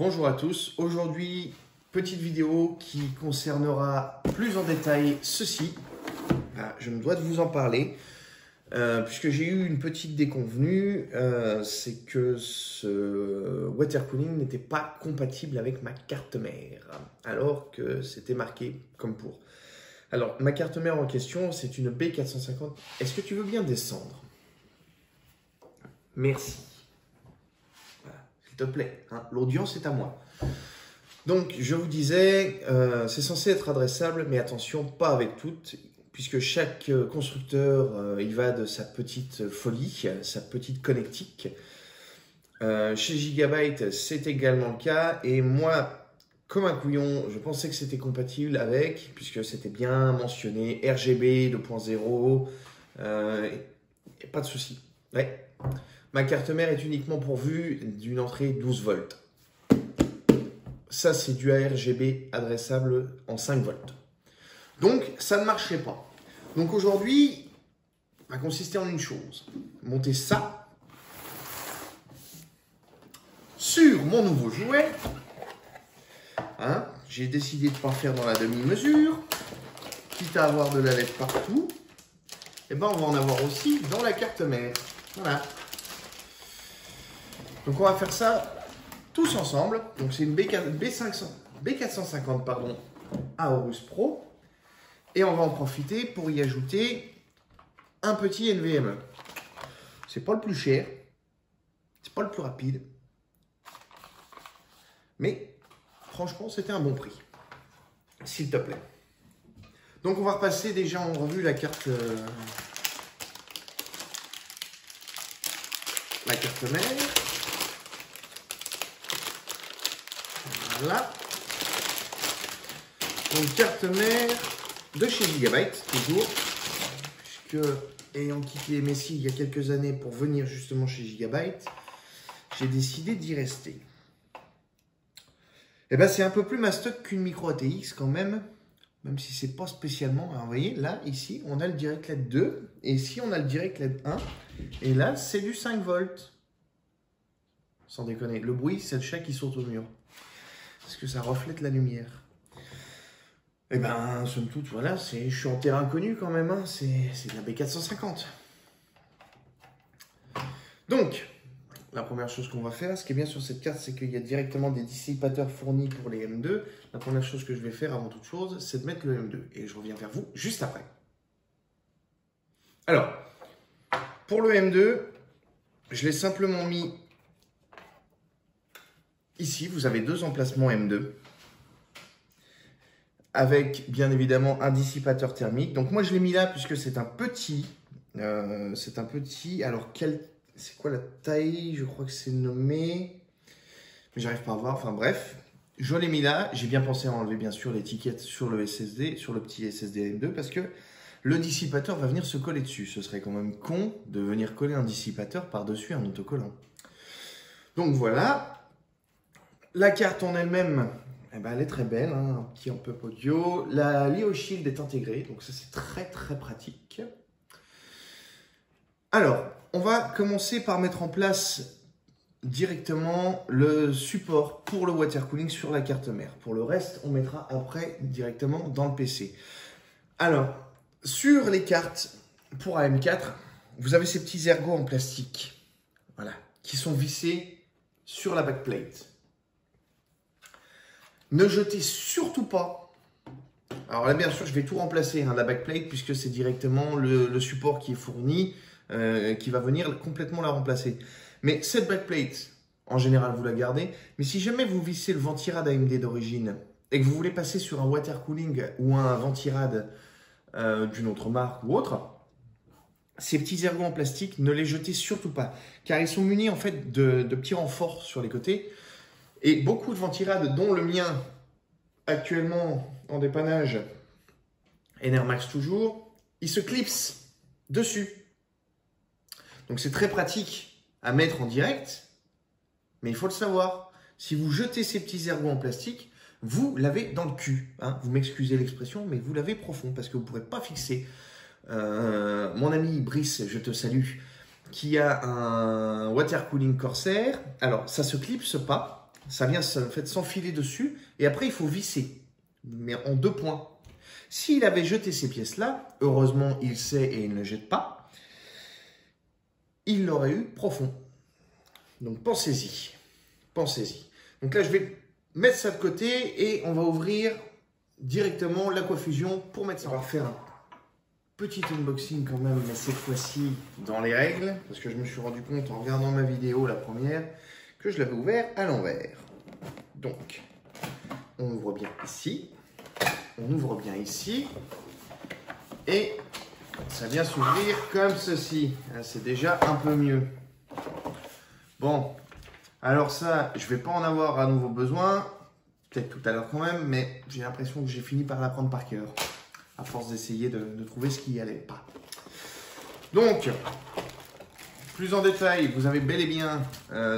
Bonjour à tous, aujourd'hui petite vidéo qui concernera plus en détail ceci. Je me dois de vous en parler puisque j'ai eu une petite déconvenue, c'est que ce water cooling n'était pas compatible avec ma carte mère alors que c'était marqué comme pour. Alors ma carte mère en question c'est une B450, est-ce que tu veux bien descendre? Merci. S'il te plaît, hein, l'audience est à moi. Donc, je vous disais, c'est censé être adressable, mais attention, pas avec toutes, puisque chaque constructeur, il va de sa petite folie, sa petite connectique. Chez Gigabyte, c'est également le cas, et moi, comme un couillon, je pensais que c'était compatible avec, puisque c'était bien mentionné, RGB 2.0, pas de souci. Ouais. Ma carte mère est uniquement pourvue d'une entrée 12 volts. Ça, c'est du ARGB adressable en 5 volts. Donc, ça ne marchait pas. Donc aujourd'hui, va consister en une chose. Monter ça sur mon nouveau jouet. Hein, j'ai décidé de ne pas faire dans la demi-mesure. Quitte à avoir de la LED partout. Et ben, on va en avoir aussi dans la carte mère. Voilà. Donc on va faire ça tous ensemble. Donc c'est une B450 pardon, Aorus Pro. Et on va en profiter pour y ajouter un petit NVMe. C'est pas le plus cher. C'est pas le plus rapide. Mais franchement c'était un bon prix. S'il te plaît. Donc on va repasser déjà en revue la carte mère. Voilà. Donc carte mère de chez Gigabyte, toujours, puisque ayant quitté Messi il y a quelques années pour venir justement chez Gigabyte, j'ai décidé d'y rester. Et ben c'est un peu plus mastoc qu'une micro ATX quand même si c'est pas spécialement. Alors vous voyez, là, ici, on a le Direct LED 2, et ici, on a le Direct LED 1, et là, c'est du 5 volts. Sans déconner, le bruit, c'est le chat qui saute au mur. Parce que ça reflète la lumière. Et ben, somme toute, voilà, je suis en terrain connu quand même, hein, c'est de la B450. Donc, la première chose qu'on va faire, ce qui est bien sur cette carte, c'est qu'il y a directement des dissipateurs fournis pour les M2. La première chose que je vais faire avant toute chose, c'est de mettre le M2. Et je reviens vers vous juste après. Alors, pour le M2, je l'ai simplement mis ici. Vous avez deux emplacements M2. Avec, bien évidemment, un dissipateur thermique. Donc, moi, je l'ai mis là puisque c'est un petit. Alors, c'est quoi la taille? Je crois que c'est nommé. Mais j'arrive pas à voir. Enfin, bref. Je l'ai mis là. J'ai bien pensé à enlever, bien sûr, l'étiquette sur le SSD, sur le petit SSD M2, parce que le dissipateur va venir se coller dessus. Ce serait quand même con de venir coller un dissipateur par-dessus un autocollant. Donc, voilà. La carte en elle-même, eh ben, elle est très belle, hein, un petit pop audio. La Leo Shield est intégrée, donc ça c'est très très pratique. Alors, on va commencer par mettre en place directement le support pour le water cooling sur la carte mère. Pour le reste, on mettra après directement dans le PC. Alors, sur les cartes pour AM4, vous avez ces petits ergots en plastique, voilà, qui sont vissés sur la backplate. Ne jetez surtout pas. Alors là, bien sûr, je vais tout remplacer, hein, la backplate, puisque c'est directement le support qui est fourni, qui va venir complètement la remplacer. Mais cette backplate, en général, vous la gardez. Mais si jamais vous vissez le ventirad AMD d'origine et que vous voulez passer sur un water cooling ou un ventirad d'une autre marque ou autre, ces petits ergots en plastique, ne les jetez surtout pas, car ils sont munis en fait de petits renforts sur les côtés. Et beaucoup de ventirades, dont le mien, actuellement en dépannage, Enermax toujours, ils se clipsent dessus. Donc c'est très pratique à mettre en direct, mais il faut le savoir. Si vous jetez ces petits ergots en plastique, vous l'avez dans le cul. Hein. Vous m'excusez l'expression, mais vous l'avez profond, parce que vous ne pourrez pas fixer. Mon ami Brice, je te salue, qui a un water cooling Corsair. Alors, ça ne se clipse pas. ça vient en fait s'enfiler dessus et après il faut visser, mais en 2 points. S'il avait jeté ces pièces-là, heureusement il sait et il ne jette pas, il l'aurait eu profond. Donc pensez-y, pensez-y. Donc là je vais mettre ça de côté et on va ouvrir directement l'Aquafusion pour mettre ça. On va faire un petit unboxing quand même, mais cette fois-ci dans les règles, parce que je me suis rendu compte en regardant ma vidéo, la première, que je l'avais ouvert à l'envers. Donc, on ouvre bien ici, on ouvre bien ici, et ça vient s'ouvrir comme ceci. C'est déjà un peu mieux. Bon, alors ça, je ne vais pas en avoir à nouveau besoin, peut-être tout à l'heure quand même, mais j'ai l'impression que j'ai fini par l'apprendre par cœur, à force d'essayer de trouver ce qui allait pas. Donc, plus en détail, vous avez bel et bien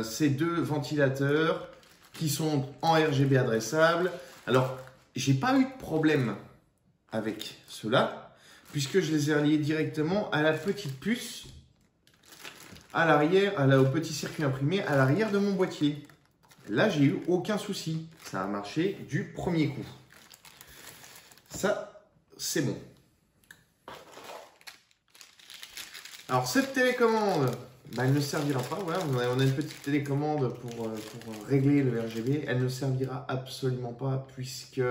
ces 2 ventilateurs qui sont en RGB adressable. Alors, j'ai pas eu de problème avec ceux-là, puisque je les ai reliés directement à la petite puce, à l'arrière, au petit circuit imprimé à l'arrière de mon boîtier. Là, j'ai eu aucun souci. Ça a marché du premier coup. Ça, c'est bon. Alors, cette télécommande, bah, elle ne servira pas. Voilà, on a une petite télécommande pour régler le RGB. Elle ne servira absolument pas puisque j'en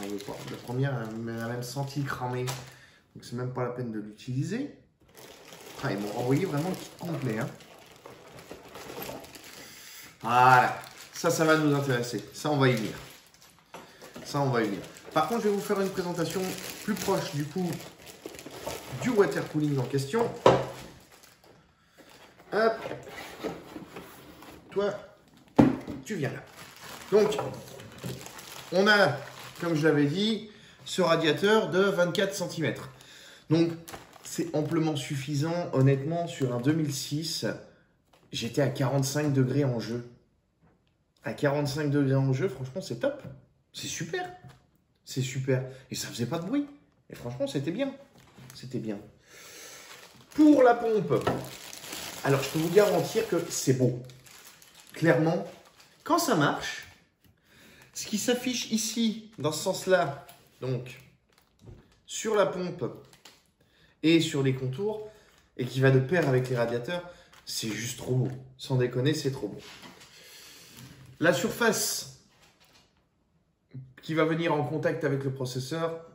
veux pas. La première, elle a même senti cramer. Donc, c'est même pas la peine de l'utiliser. Ah, ils m'ont renvoyé vraiment le kit complet. Hein. Voilà. Ça va nous intéresser. Ça, on va y venir. Ça, on va y venir. Par contre, je vais vous faire une présentation plus proche du coup du water cooling en question. Hop. Toi, tu viens là. Donc, on a, comme je l'avais dit, ce radiateur de 24 cm. Donc, c'est amplement suffisant. Honnêtement, sur un 2006, j'étais à 45 degrés en jeu. À 45 degrés en jeu, franchement, c'est top. C'est super. C'est super. Et ça faisait pas de bruit. Et franchement, c'était bien. C'était bien. Pour la pompe, alors je peux vous garantir que c'est beau. Clairement, quand ça marche, ce qui s'affiche ici, dans ce sens-là, donc sur la pompe et sur les contours, et qui va de pair avec les radiateurs, c'est juste trop beau. Sans déconner, c'est trop beau. La surface qui va venir en contact avec le processeur,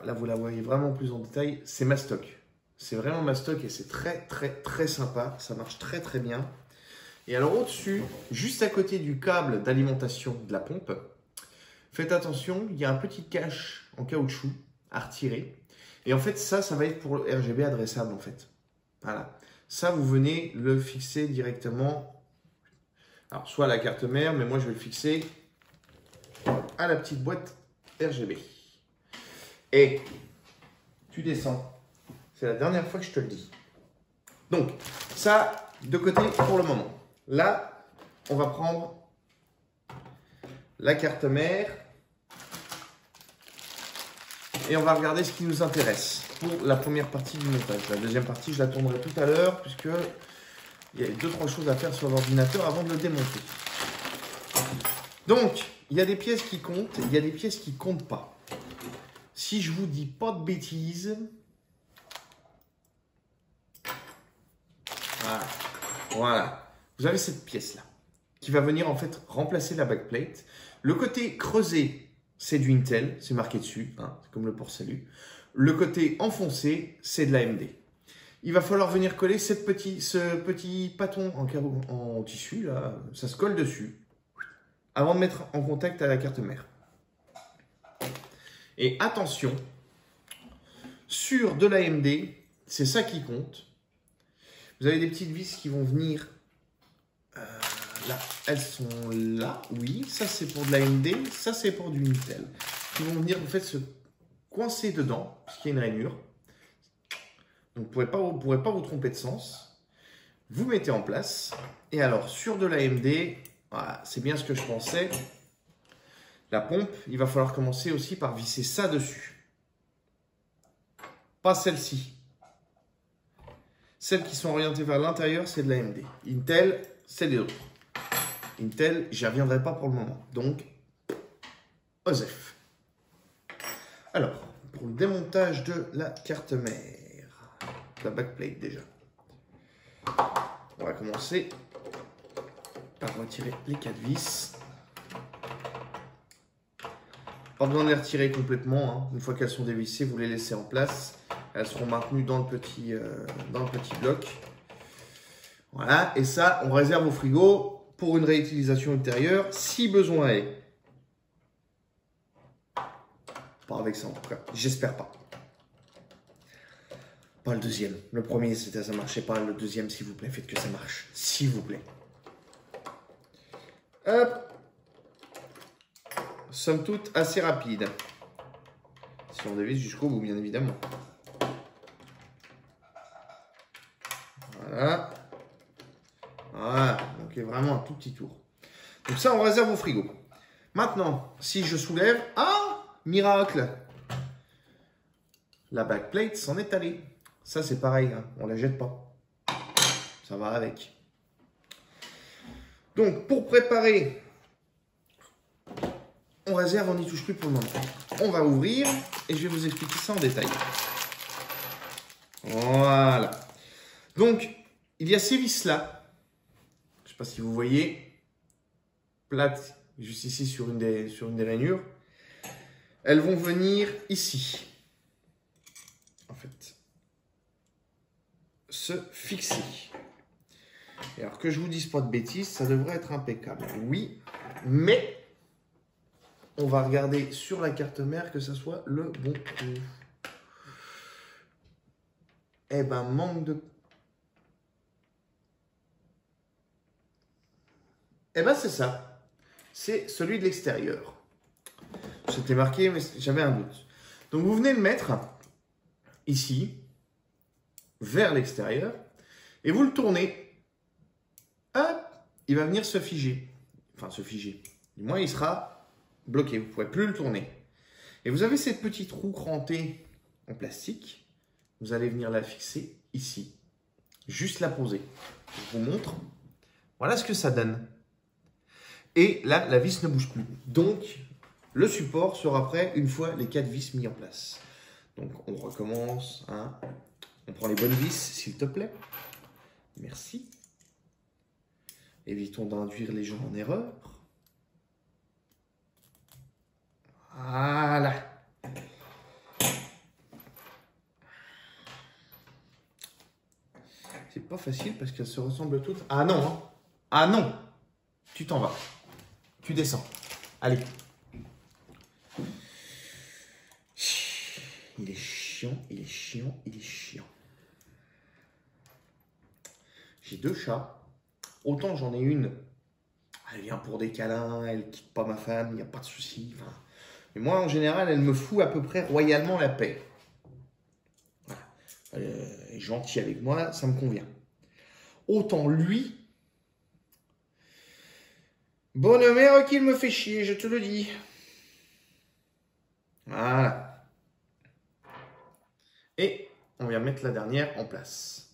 là vous la voyez vraiment plus en détail, c'est Mastoc. C'est vraiment Mastoc et c'est très très très sympa, ça marche très très bien. Et alors au-dessus, juste à côté du câble d'alimentation de la pompe, faites attention, il y a un petit cache en caoutchouc à retirer. Et en fait ça va être pour le RGB adressable en fait. Voilà, ça vous venez le fixer directement, alors soit à la carte mère, mais moi je vais le fixer à la petite boîte RGB. Et tu descends. C'est la dernière fois que je te le dis. Donc, ça, de côté pour le moment. Là, on va prendre la carte mère et on va regarder ce qui nous intéresse pour la première partie du montage. La deuxième partie, je la tournerai tout à l'heure puisque il y a 2-3 choses à faire sur l'ordinateur avant de le démonter. Donc, il y a des pièces qui comptent et il y a des pièces qui ne comptent pas. Si je vous dis pas de bêtises, voilà. Vous avez cette pièce-là qui va venir en fait remplacer la backplate. Le côté creusé, c'est du Intel, c'est marqué dessus, hein, c'est comme le port salut. Le côté enfoncé, c'est de l'AMD. Il va falloir venir coller ce petit pâton en tissu, là, ça se colle dessus, avant de mettre en contact à la carte mère. Et attention, sur de l'AMD, c'est ça qui compte. Vous avez des petites vis qui vont venir là. Elles sont là, oui. Ça, c'est pour de l'AMD. Ça, c'est pour du Intel. Qui vont venir, en fait, se coincer dedans, puisqu'il y a une rainure. Donc, vous ne pourrez pas vous tromper de sens. Vous mettez en place. Et alors, sur de l'AMD, voilà, c'est bien ce que je pensais. La pompe, il va falloir commencer aussi par visser ça dessus. Pas celle-ci. Celles qui sont orientées vers l'intérieur, c'est de l'AMD. Intel, c'est les autres. Intel, j'y reviendrai pas pour le moment. Donc, OSEF. Alors, pour le démontage de la carte mère, la backplate déjà, on va commencer par retirer les 4 vis. Pas besoin de les retirer complètement, hein. Une fois qu'elles sont dévissées, vous les laissez en place. Elles seront maintenues dans le petit bloc. Voilà, et ça, on réserve au frigo pour une réutilisation ultérieure, si besoin est. Pas avec ça en tout cas, j'espère pas. Pas le deuxième. Le premier, ça marchait pas. Le deuxième, s'il vous plaît, faites que ça marche. S'il vous plaît. Hop. Somme toute, assez rapide. Si on dévisse jusqu'au bout, bien évidemment. Voilà. Voilà. Donc, il y a vraiment un tout petit tour. Donc ça, on réserve au frigo. Maintenant, si je soulève... Ah, miracle! La backplate s'en est allée. Ça, c'est pareil, hein. On ne la jette pas. Ça va avec. Donc, pour préparer, on réserve, on n'y touche plus pour le moment. On va ouvrir et je vais vous expliquer ça en détail. Voilà. Donc, il y a ces vis-là. Je ne sais pas si vous voyez. Plates, juste ici sur une des rainures. Elles vont venir ici. En fait, se fixer. Et alors que je vous dise pas de bêtises, ça devrait être impeccable. Oui, mais on va regarder sur la carte mère que ça soit le bon coup. Eh ben, manque de... Eh ben, c'est ça. C'est celui de l'extérieur. C'était marqué, mais j'avais un doute. Donc, vous venez le mettre ici, vers l'extérieur, et vous le tournez. Hop, il va venir se figer. Enfin, se figer. Du moins, il sera bloqué. Vous ne pourrez plus le tourner. Et vous avez cette petite roue crantée en plastique. Vous allez venir la fixer ici. Juste la poser. Je vous montre. Voilà ce que ça donne. Et là, la vis ne bouge plus. Donc, le support sera prêt une fois les 4 vis mis en place. Donc, on recommence. Hein. On prend les bonnes vis, s'il te plaît. Merci. Évitons d'induire les gens en erreur. Voilà. C'est pas facile parce qu'elles se ressemblent toutes. Ah non, hein. Ah non. Tu t'en vas. Tu descends. Allez. Il est chiant, il est chiant, il est chiant. J'ai 2 chats. Autant j'en ai une, elle vient pour des câlins, elle quitte pas ma femme, il n'y a pas de souci. Enfin, mais moi, en général, elle me fout à peu près royalement la paix. Voilà. Elle est gentille avec moi, ça me convient. Autant lui, bonne mère qu'il me fait chier, je te le dis. Voilà. Et on vient mettre la dernière en place.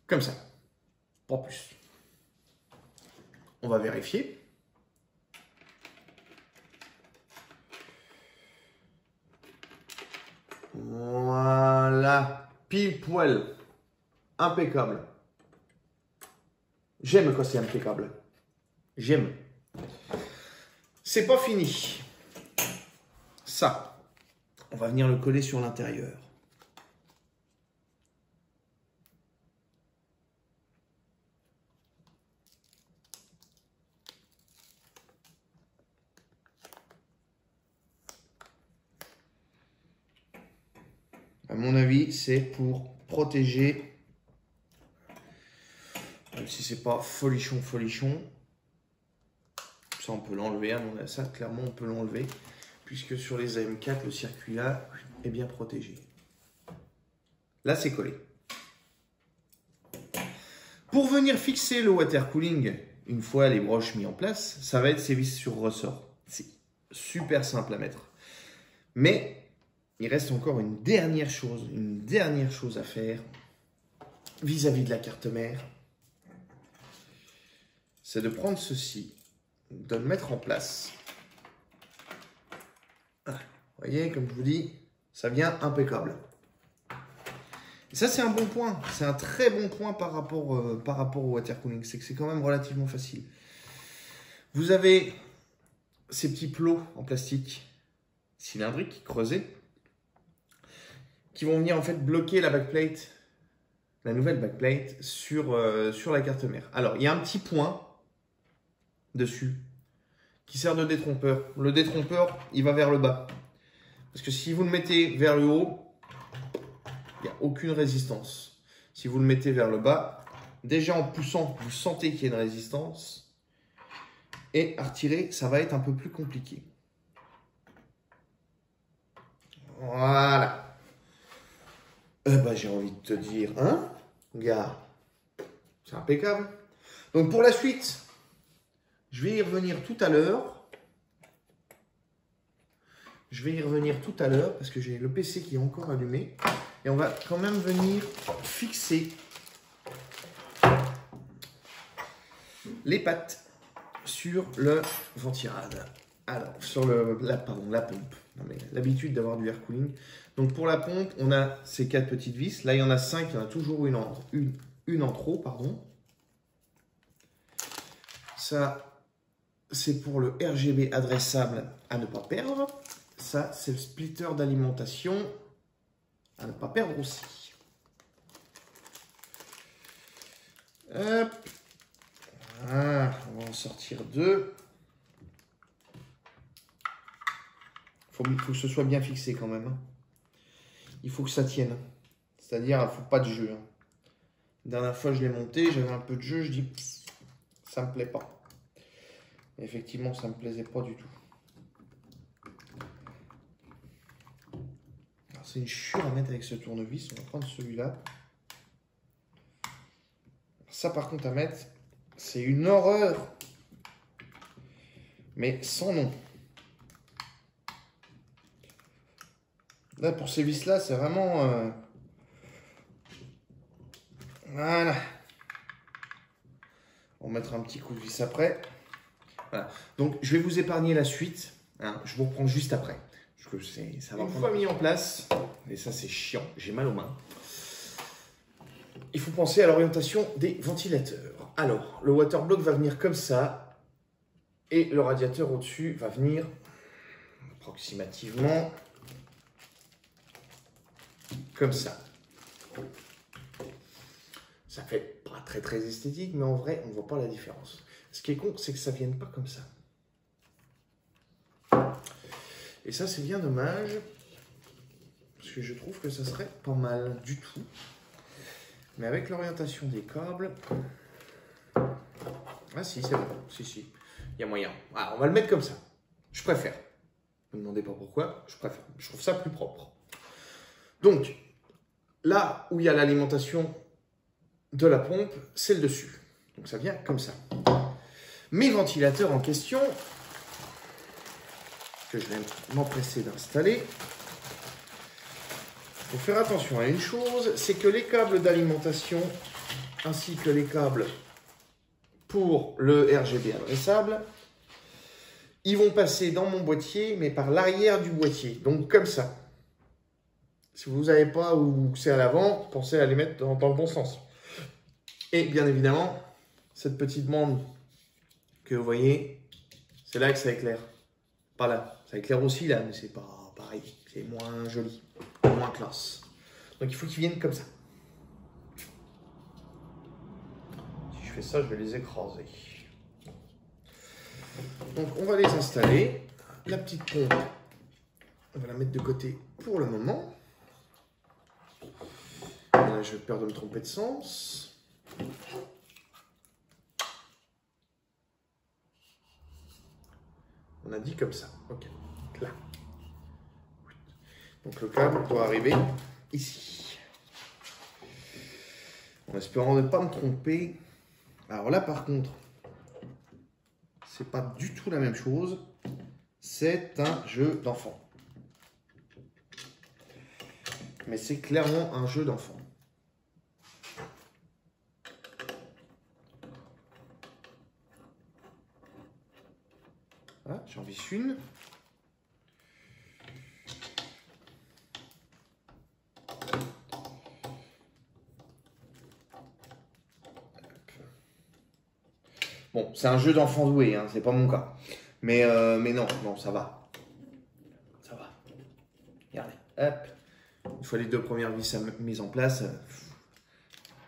Comme ça. Pas plus. On va vérifier. Voilà. Pile poil. Impeccable. J'aime quand c'est impeccable. J'aime. C'est pas fini. Ça, on va venir le coller sur l'intérieur. À mon avis, c'est pour protéger, même si c'est pas folichon, ça on peut l'enlever, ça clairement on peut l'enlever, puisque sur les AM4, le circuit là est bien protégé. Là c'est collé. Pour venir fixer le water cooling, une fois les broches mis en place, ça va être ces vis sur ressort. C'est super simple à mettre. Mais il reste encore une dernière chose à faire vis-à-vis de la carte mère. c'est de prendre ceci, de le mettre en place. Vous voyez, comme je vous dis, ça vient impeccable. Et ça, c'est un bon point. C'est un très bon point par rapport au water cooling. C'est que c'est quand même relativement facile. Vous avez ces petits plots en plastique cylindriques, creusés, qui vont venir en fait bloquer la backplate, la nouvelle backplate sur la carte mère. Alors, il y a un petit point dessus qui sert de détrompeur. Le détrompeur, il va vers le bas. Parce que si vous le mettez vers le haut, il n'y a aucune résistance. Si vous le mettez vers le bas, déjà en poussant, vous sentez qu'il y a une résistance. Et à retirer, ça va être un peu plus compliqué. Voilà. J'ai envie de te dire, hein, gars, c'est impeccable. Donc pour la suite, je vais y revenir tout à l'heure. Parce que j'ai le PC qui est encore allumé. Et on va quand même venir fixer les pattes sur le ventirad. Alors, sur la pompe. L'habitude d'avoir du air cooling. Donc pour la pompe, on a ces 4 petites vis. Là, il y en a 5, il y en a toujours une en trop, pardon. Ça, c'est pour le RGB adressable à ne pas perdre. Ça, c'est le splitter d'alimentation à ne pas perdre aussi. Hop. Voilà, on va en sortir 2. Il faut que ce soit bien fixé quand même. Il faut que ça tienne. C'est-à-dire, il ne faut pas de jeu. La dernière fois, je l'ai monté, j'avais un peu de jeu, je dis, ça ne me plaît pas. Et effectivement, ça ne me plaisait pas du tout. C'est une chure à mettre avec ce tournevis. On va prendre celui-là. Ça, par contre, à mettre, c'est une horreur. Mais sans nom. Là, pour ces vis-là, c'est vraiment... Voilà. On va mettre un petit coup de vis après. Voilà. Donc, je vais vous épargner la suite. Hein. Je vous reprends juste après. Ça va une fois mis en place, et ça c'est chiant, j'ai mal aux mains, il faut penser à l'orientation des ventilateurs. Alors, le waterblock va venir comme ça, et le radiateur au-dessus va venir approximativement comme ça. Ça fait pas très esthétique, mais en vrai, on ne voit pas la différence. Ce qui est con, c'est que ça ne vienne pas comme ça. Et ça, c'est bien dommage, parce que je trouve que ça serait pas mal du tout. Mais avec l'orientation des câbles... Ah si, c'est bon. Si. Il y a moyen. Ah, on va le mettre comme ça. Je préfère. Ne me demandez pas pourquoi, je préfère. Je trouve ça plus propre. Donc, là où il y a l'alimentation de la pompe, c'est le dessus. Donc ça vient comme ça. Mes ventilateurs en question... que je vais m'empresser d'installer. Il faut faire attention à une chose, c'est que les câbles d'alimentation ainsi que les câbles pour le RGB adressable, ils vont passer dans mon boîtier, mais par l'arrière du boîtier, donc comme ça. Si vous n'avez pas ou c'est à l'avant, pensez à les mettre dans le bon sens. Et bien évidemment, cette petite bande que vous voyez, c'est là que ça éclaire. Pas là. Ça éclaire aussi là, mais c'est pas pareil. C'est moins joli, moins classe. Donc il faut qu'ils viennent comme ça. Si je fais ça, je vais les écraser. Donc on va les installer. La petite pompe, on va la mettre de côté pour le moment. Et là, je vais peur de me tromper de sens. On a dit comme ça. Ok. Là. Donc le câble doit arriver ici. En espérant ne pas me tromper. Alors là par contre, c'est pas du tout la même chose. C'est un jeu d'enfant. Mais c'est clairement un jeu d'enfant. Voilà, j'en visse une. Bon, c'est un jeu d'enfant doué, hein, c'est pas mon cas. Mais non, non, ça va. Ça va. Regardez, hop. Une fois les deux premières vis mises en place,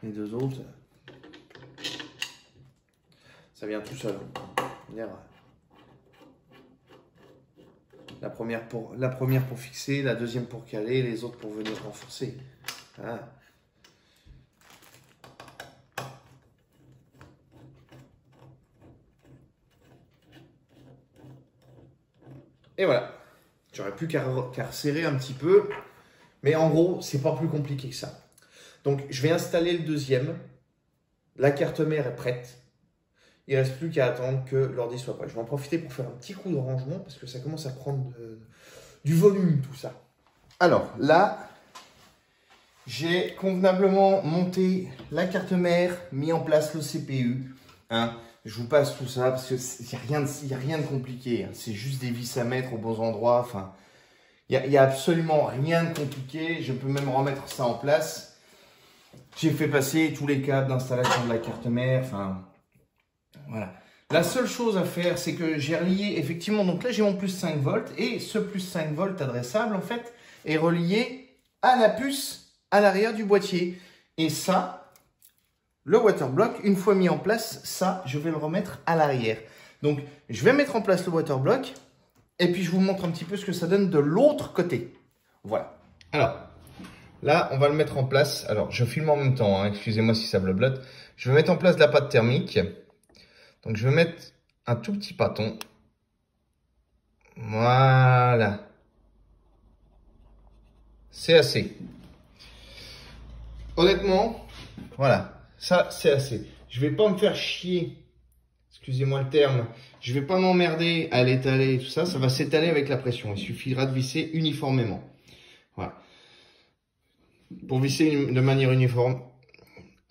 les deux autres, ça vient tout seul. La première pour fixer, la deuxième pour caler, les autres pour venir renforcer. Voilà. Et voilà. J'aurais plus qu'à resserrer un petit peu. Mais en gros, c'est pas plus compliqué que ça. Donc, je vais installer le deuxième. La carte mère est prête. Il ne reste plus qu'à attendre que l'ordi soit prêt. Je vais en profiter pour faire un petit coup de rangement parce que ça commence à prendre du volume, tout ça. Alors, là, j'ai convenablement monté la carte mère, mis en place le CPU. Hein. Je vous passe tout ça parce qu'il n'y a rien de compliqué. Hein. C'est juste des vis à mettre aux bons endroits. Enfin, il n'y a absolument rien de compliqué. Je peux même remettre ça en place. J'ai fait passer tous les câbles d'installation de la carte mère. Enfin, voilà. La seule chose à faire, c'est que j'ai relié, effectivement, donc là j'ai mon plus 5 volts. Et ce plus 5 volts adressable, en fait, est relié à la puce à l'arrière du boîtier. Et ça, le waterblock, une fois mis en place, ça, je vais le remettre à l'arrière. Donc, je vais mettre en place le waterblock. Et puis, je vous montre un petit peu ce que ça donne de l'autre côté. Voilà. Alors, là, on va le mettre en place. Alors, je filme en même temps. Hein, excusez-moi si ça blablote. Je vais mettre en place la pâte thermique. Donc, je vais mettre un tout petit pâton. Voilà. C'est assez. Honnêtement, voilà. Ça, c'est assez. Je vais pas me faire chier. Excusez-moi le terme. Je vais pas m'emmerder à l'étaler et tout ça. Ça va s'étaler avec la pression. Il suffira de visser uniformément. Voilà. Pour visser de manière uniforme,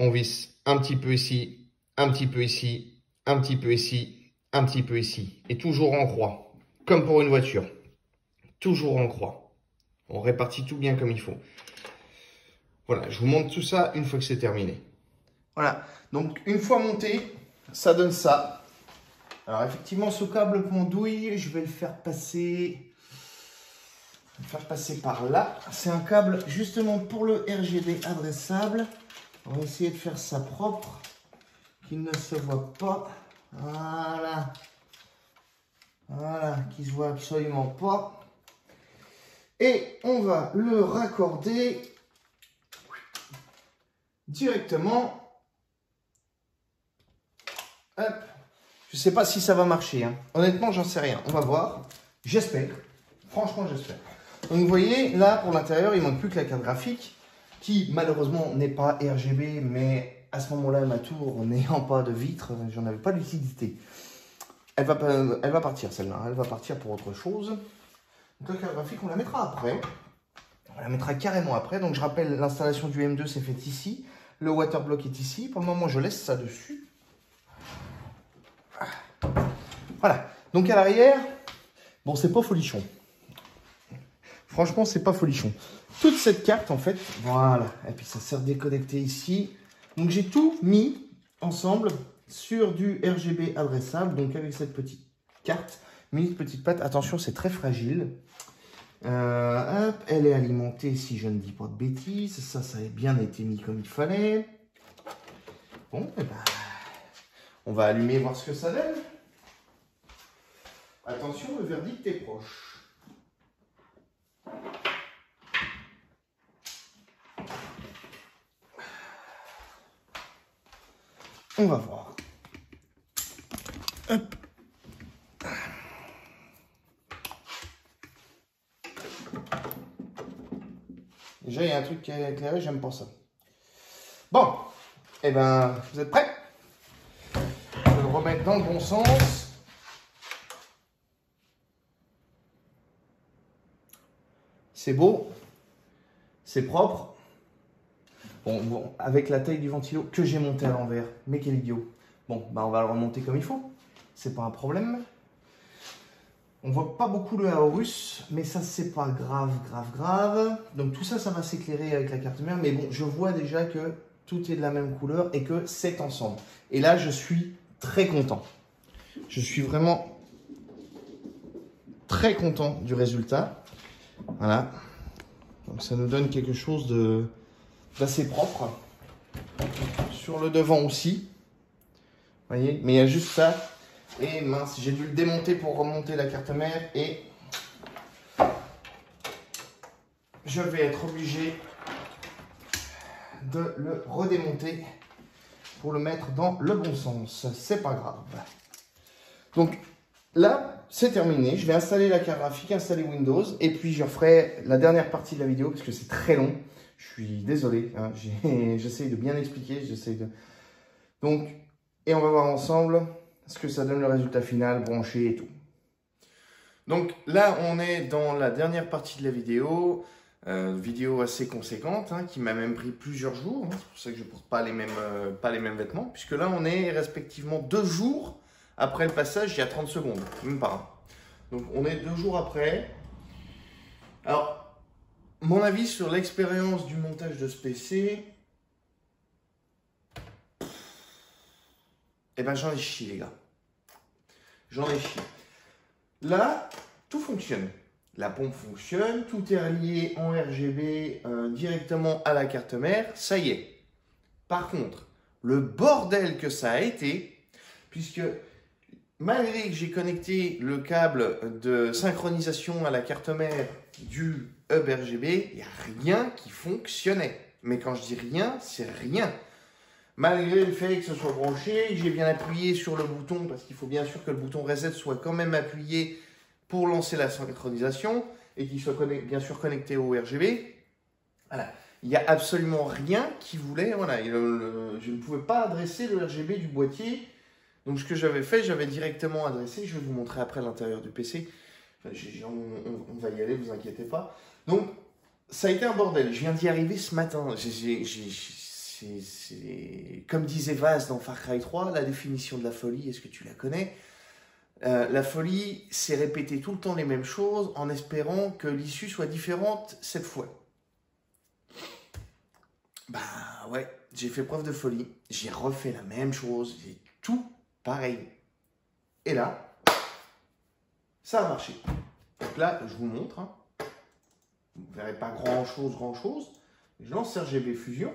on visse un petit peu ici, un petit peu ici, un petit peu ici, un petit peu ici. Et toujours en croix. Comme pour une voiture. Toujours en croix. On répartit tout bien comme il faut. Voilà, je vous montre tout ça une fois que c'est terminé. Voilà, donc une fois monté, ça donne ça. Alors effectivement, ce câble pendouille, je vais le faire passer, par là. C'est un câble justement pour le RGB adressable. On va essayer de faire ça propre, qu'il ne se voit pas. Voilà. Voilà, qu'il ne se voit absolument pas. Et on va le raccorder directement. Hop. Je ne sais pas si ça va marcher. Hein. Honnêtement, j'en sais rien. On va voir. J'espère. Franchement, j'espère. Donc, vous voyez, là, pour l'intérieur, il ne manque plus que la carte graphique, qui, malheureusement, n'est pas RGB, mais à ce moment-là, ma tour, n'ayant pas de vitre, j'en avais pas d'utilité. Elle va partir, celle-là. Elle va partir pour autre chose. Donc, la carte graphique, on la mettra après. On la mettra carrément après. Donc, je rappelle, l'installation du M2 s'est faite ici. Le waterblock est ici. Pour le moment, je laisse ça dessus. Voilà. Donc, à l'arrière, bon, c'est pas folichon. Franchement, c'est pas folichon. Toute cette carte, en fait, voilà. Et puis, ça sert déconnecté ici. Donc, j'ai tout mis ensemble sur du RGB adressable. Donc, avec cette petite carte, petite patte. Attention, c'est très fragile. Hop, elle est alimentée, si je ne dis pas de bêtises. Ça a bien été mis comme il fallait. Bon, et ben, on va allumer, voir ce que ça donne. Attention, le verdict est proche. On va voir. Hop. Déjà, il y a un truc qui est éclairé, j'aime pas ça. Bon, et ben, vous êtes prêts? Je vais le remettre dans le bon sens. C'est beau, c'est propre. Bon, avec la taille du ventilo que j'ai monté à l'envers, mais quel idiot. Bon, bah on va le remonter comme il faut. C'est pas un problème. On voit pas beaucoup le Aorus, mais ça c'est pas grave, grave. Donc tout ça, ça va s'éclairer avec la carte mère. Mais bon, je vois déjà que tout est de la même couleur et que c'est ensemble. Et là, je suis très content. Je suis vraiment très content du résultat. Voilà. Donc ça nous donne quelque chose d'assez propre. Sur le devant aussi. Vous voyez, mais il y a juste ça. Et mince, j'ai dû le démonter pour remonter la carte mère et je vais être obligé de le redémonter pour le mettre dans le bon sens. C'est pas grave. Donc là, c'est terminé. Je vais installer la carte graphique, installer Windows et puis je ferai la dernière partie de la vidéo parce que c'est très long. Je suis désolé. Hein, j'essaye de bien expliquer. Donc, et on va voir ensemble ce que ça donne le résultat final, branché et tout. Donc là, on est dans la dernière partie de la vidéo. Vidéo assez conséquente, hein, qui m'a même pris plusieurs jours. Hein, c'est pour ça que je ne porte pas les mêmes vêtements. Puisque là, on est respectivement 2 jours après le passage, il y a 30 secondes. Même pas. Donc on est 2 jours après. Alors, mon avis sur l'expérience du montage de ce PC... Eh ben, j'en ai chié, les gars. J'en ai chié. Là, tout fonctionne. La pompe fonctionne, tout est relié en RGB directement à la carte mère. Ça y est. Par contre, le bordel que ça a été, puisque malgré que j'ai connecté le câble de synchronisation à la carte mère du hub RGB, il n'y a rien qui fonctionnait. Mais quand je dis rien, c'est rien. Malgré le fait que ce soit branché, j'ai bien appuyé sur le bouton, parce qu'il faut bien sûr que le bouton reset soit quand même appuyé pour lancer la synchronisation, et qu'il soit bien sûr connecté au RGB. Voilà. Il n'y a absolument rien qui voulait, voilà, je ne pouvais pas adresser le RGB du boîtier. Donc ce que j'avais fait, j'avais directement adressé, je vais vous montrer après l'intérieur du PC. Enfin, on va y aller, vous inquiétez pas. Donc ça a été un bordel, je viens d'y arriver ce matin. Comme disait Vaz dans Far Cry 3, la définition de la folie, est-ce que tu la connais? La folie, c'est répéter tout le temps les mêmes choses en espérant que l'issue soit différente cette fois. Bah ouais, j'ai fait preuve de folie, j'ai refait la même chose, j'ai tout pareil. Et là, ça a marché. Donc là, je vous montre. Hein. Vous ne verrez pas grand-chose. Je lance RGB Fusion.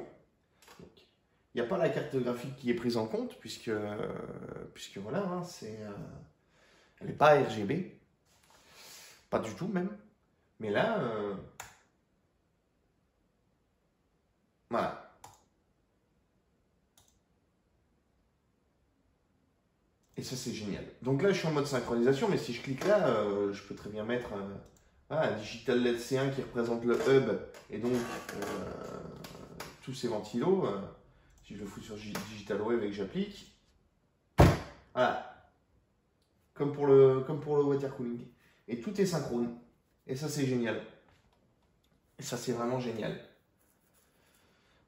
Il n'y a pas la carte graphique qui est prise en compte, puisque voilà, hein, elle n'est pas RGB. Pas du tout même. Mais là, voilà. Et ça, c'est génial. Donc là, je suis en mode synchronisation, mais si je clique là, je peux très bien mettre un Digital LED C1 qui représente le hub, et donc tous ces ventilos. Si je le fous sur Digital Wave et que j'applique, voilà, comme pour le water cooling. Et tout est synchrone. Et ça, c'est génial. Et ça, c'est vraiment génial.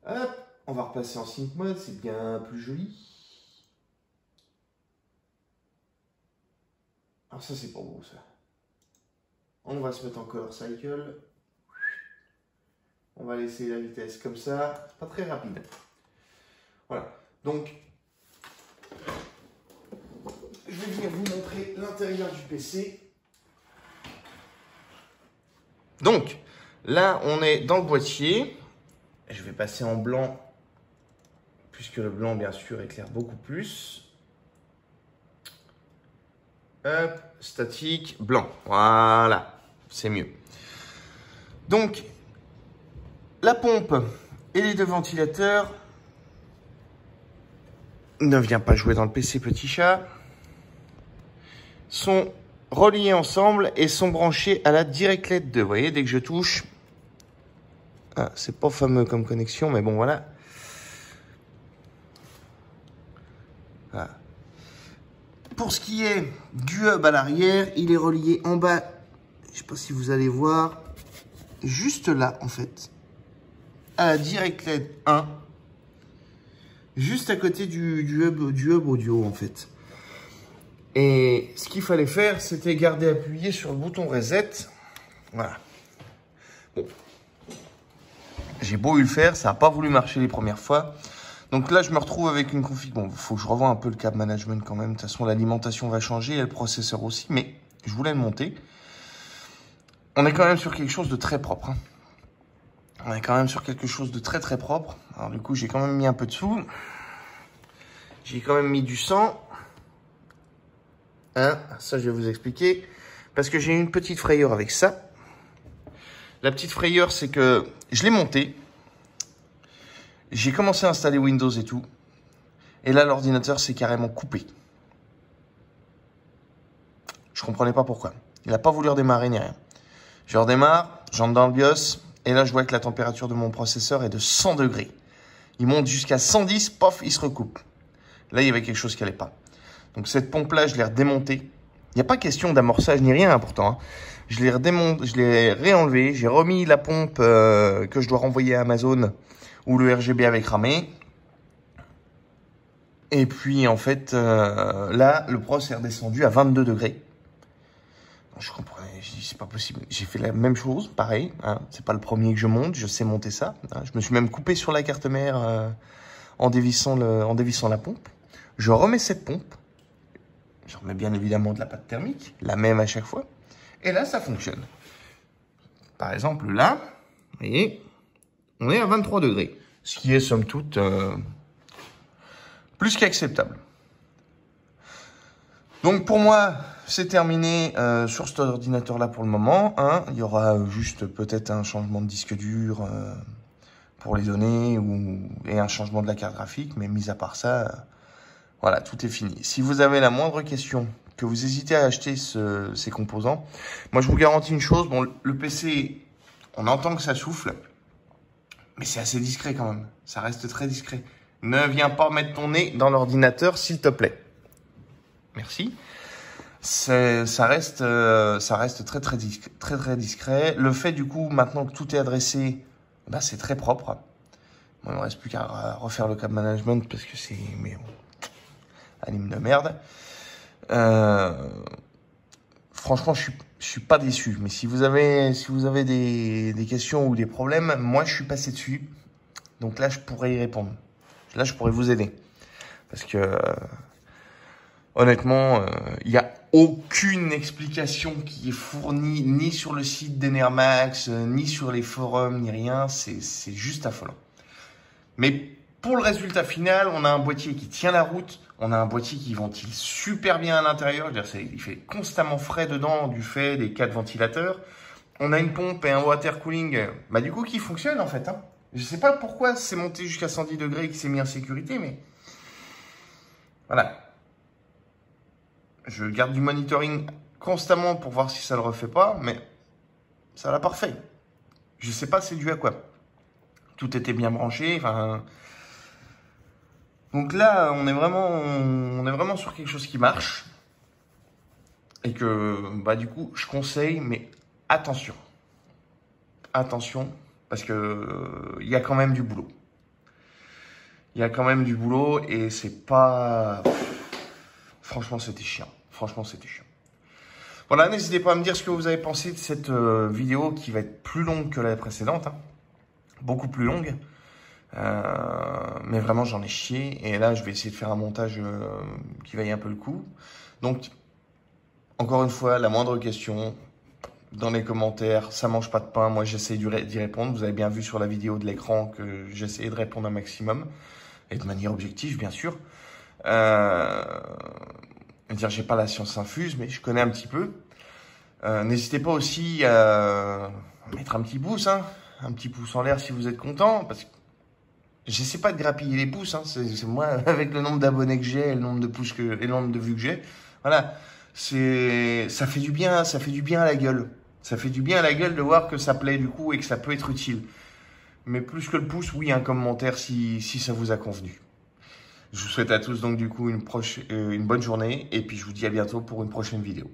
Hop, on va repasser en sync mode, c'est bien plus joli. Alors ça, c'est pas beau, ça. On va se mettre en color cycle. On va laisser la vitesse comme ça. C'est pas très rapide. Voilà, donc je vais venir vous montrer l'intérieur du PC. Donc, là, on est dans le boîtier. Je vais passer en blanc, puisque le blanc, bien sûr, éclaire beaucoup plus. Hop, statique, blanc. Voilà, c'est mieux. Donc, la pompe et les deux ventilateurs. Ne viens pas jouer dans le PC, petit chat. Sont reliés ensemble et sont branchés à la Direct LED 2. Vous voyez, dès que je touche, ah, c'est pas fameux comme connexion, mais bon, voilà. Voilà. Pour ce qui est du hub à l'arrière, il est relié en bas. Je sais pas si vous allez voir, juste là, en fait, à la Direct LED 1. Juste à côté du hub audio, en fait. Et ce qu'il fallait faire, c'était garder appuyé sur le bouton reset. Voilà. Bon. J'ai beau le faire, ça n'a pas voulu marcher les premières fois. Donc là, je me retrouve avec une config. Bon, il faut que je revoie un peu le câble management quand même. De toute façon, l'alimentation va changer et le processeur aussi. Mais je voulais le monter. On est quand même sur quelque chose de très propre. Hein. On est quand même sur quelque chose de très très propre. Alors du coup, j'ai quand même mis un peu de sous. J'ai quand même mis du sang. Hein, ça, je vais vous expliquer. Parce que j'ai une petite frayeur avec ça. La petite frayeur, c'est que je l'ai monté. J'ai commencé à installer Windows et tout. Et là, l'ordinateur s'est carrément coupé. Je comprenais pas pourquoi. Il n'a pas voulu redémarrer ni rien. Je redémarre, j'entre dans le BIOS. Et là, je vois que la température de mon processeur est de 100 degrés. Il monte jusqu'à 110, pof, il se recoupe. Là, il y avait quelque chose qui n'allait pas. Donc cette pompe-là, je l'ai redémontée. Il n'y a pas question d'amorçage ni rien, pourtant. Hein. Je l'ai redémonté, je l'ai réenlevé. J'ai remis la pompe que je dois renvoyer à Amazon où le RGB avait cramé. Et puis, en fait, là, le pros est redescendu à 22 degrés. Je comprenais, je dis, c'est pas possible. J'ai fait la même chose, pareil. Hein. C'est pas le premier que je monte, je sais monter ça. Hein. Je me suis même coupé sur la carte mère en dévissant la pompe. Je remets cette pompe. Je remets bien évidemment de la pâte thermique, la même à chaque fois. Et là, ça fonctionne. Par exemple, là, vous voyez, on est à 23 degrés. Ce qui est, somme toute, plus qu'acceptable. Donc, pour moi, c'est terminé sur cet ordinateur-là pour le moment. Hein. Il y aura juste peut-être un changement de disque dur pour les données et un changement de la carte graphique. Mais mis à part ça... Voilà, tout est fini. Si vous avez la moindre question, que vous hésitez à acheter ces composants, moi je vous garantis une chose, bon, le PC, on entend que ça souffle, mais c'est assez discret quand même. Ça reste très discret. Ne viens pas mettre ton nez dans l'ordinateur, s'il te plaît. Merci. Ça reste très discret. Le fait du coup, maintenant que tout est adressé, bah, c'est très propre. Bon, il ne reste plus qu'à refaire le câble management parce que c'est... Mais bon. Anime de merde. Franchement, je suis pas déçu. Mais si vous avez des questions ou des problèmes, moi, je suis passé dessus. Donc là, je pourrais y répondre. Là, je pourrais vous aider. Parce que, honnêtement, il n'y a aucune explication qui est fournie ni sur le site d'Enermax, ni sur les forums, ni rien. C'est juste affolant. Mais pour le résultat final, on a un boîtier qui tient la route. On a un boîtier qui ventile super bien à l'intérieur. Il fait constamment frais dedans du fait des 4 ventilateurs. On a une pompe et un water cooling bah, du coup qui fonctionne en fait. Hein. Je ne sais pas pourquoi c'est monté jusqu'à 110 degrés et qu'il s'est mis en sécurité, mais voilà. Je garde du monitoring constamment pour voir si ça ne le refait pas, mais ça l'a pas refait. Je ne sais pas c'est dû à quoi. Tout était bien branché, enfin... Donc là, on est vraiment sur quelque chose qui marche. Et que, bah, du coup, je conseille, mais attention. Attention, parce que il y a quand même du boulot. Il y a quand même du boulot et c'est pas... Franchement, c'était chiant. Franchement, c'était chiant. Voilà, n'hésitez pas à me dire ce que vous avez pensé de cette vidéo qui va être plus longue que la précédente. Hein. Beaucoup plus longue. Mais vraiment j'en ai chié et là je vais essayer de faire un montage qui vaille un peu le coup. Donc encore une fois, la moindre question dans les commentaires, ça mange pas de pain, moi j'essaie d'y répondre. Vous avez bien vu sur la vidéo de l'écran que j'essaie de répondre un maximum et de manière objective bien sûr. Dire j'ai pas la science infuse mais je connais un petit peu. N'hésitez pas aussi à mettre un petit pouce, hein, un petit pouce en l'air si vous êtes content parce que j'essaie pas de grappiller les pouces, hein. C'est moi, avec le nombre d'abonnés que j'ai, et le nombre de pouces et le nombre de vues que j'ai. Voilà. Ça fait du bien à la gueule. Ça fait du bien à la gueule de voir que ça plaît du coup et que ça peut être utile. Mais plus que le pouce, oui, un commentaire si ça vous a convenu. Je vous souhaite à tous donc du coup une bonne journée et puis je vous dis à bientôt pour une prochaine vidéo.